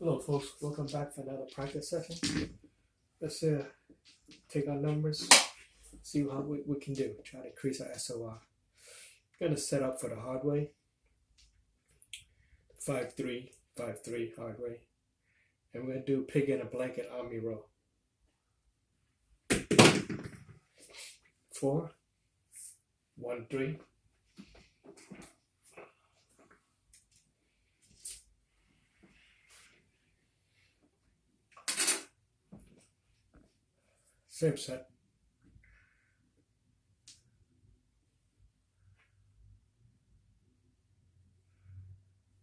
Hello folks, welcome back for another practice session. Let's take our numbers, see how we can do. Try to increase our SOR. Gonna set up for the hard way. 5-3, 5-3 hard way. And we're gonna do pig in a blanket army row. 4, 1, 3. Same set.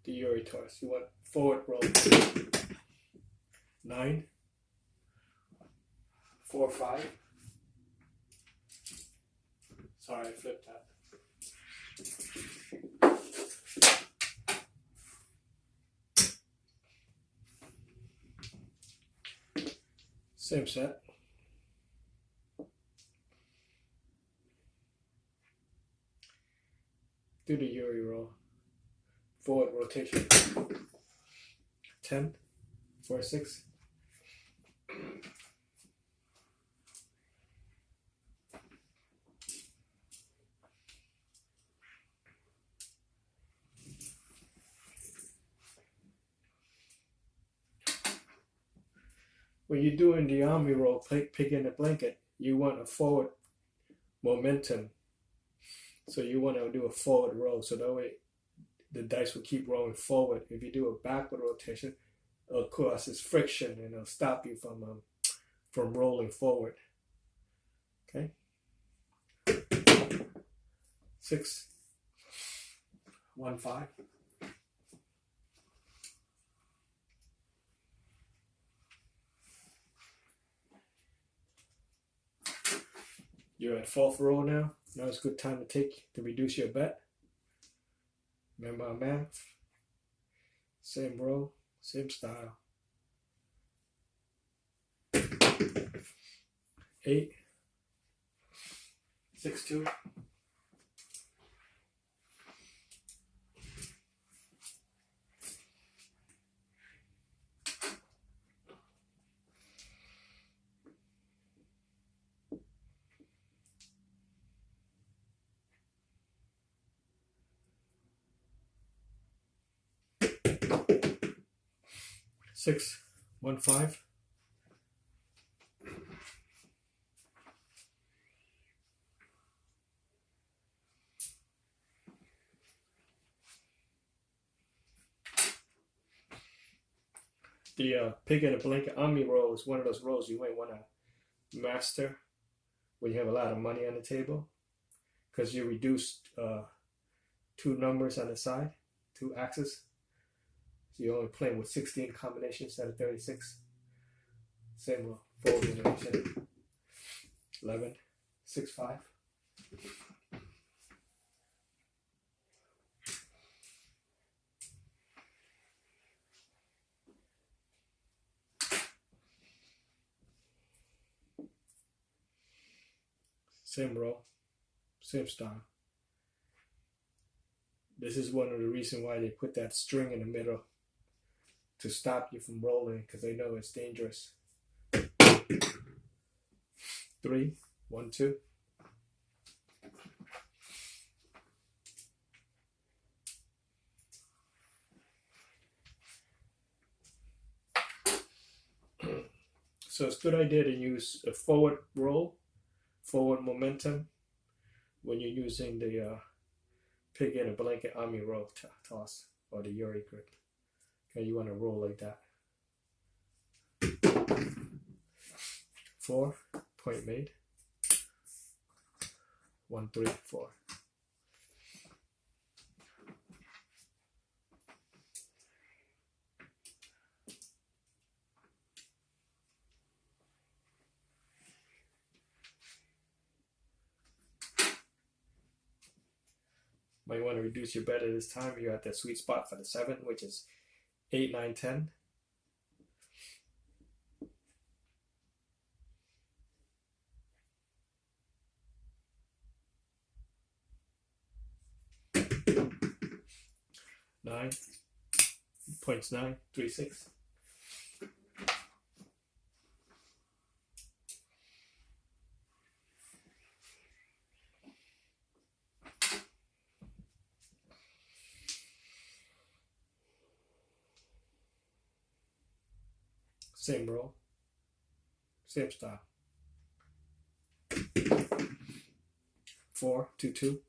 The Yuri toss. You want forward roll. 9, 4, 5. Sorry, I flipped that. Same set. Do the Yuri roll. Forward rotation. 10, 4, 6. When you're doing the army roll, pig in a blanket, you want a forward momentum. So you want to do a forward roll, so that way the dice will keep rolling forward. If you do a backward rotation, it'll cause this friction and it'll stop you from rolling forward. Okay. 6, 1, 5. You're at 4th roll now. Now it's a good time to reduce your bet. Remember our math. Same roll, same style. 8, 6, 2. Six, 1, 5. The pig in a blanket army roll is one of those rolls you might want to master when you have a lot of money on the table, because you reduce 2 numbers on the side, 2 axes. So you're only playing with 16 combinations instead of 36. Same roll. Forward rotation. 11, 6, 5. Same roll, same style. This is one of the reasons why they put that string in the middle, to stop you from rolling, because they know it's dangerous. 3, 1, 2. So it's a good idea to use a forward roll, forward momentum, when you're using the pig in a blanket army roll toss or the Yuri grip. Okay, you want to roll like that. 4, point made. 1, 3, 4. Might want to reduce your bet at this time. You're at that sweet spot for the 7, which is 8, 9, 10. Nine, points 9, 3, 6. Same roll, same style. 4, 2, 2.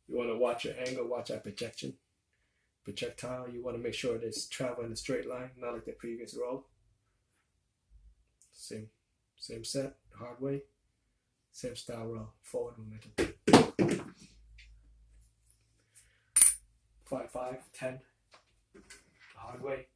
You want to watch your angle, watch that projectile. You want to make sure it's traveling in a straight line, not like the previous roll. Same set, hard way, same style roll, forward momentum. 5, 5, 10, hard way.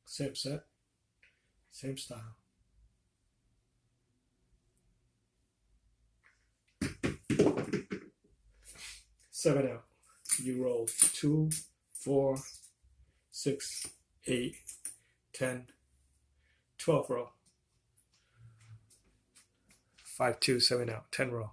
Same set, same style. Seven out. You roll 2, 4, 6, 8, 10, 12 roll. 5, 2, 7 out. 10 roll.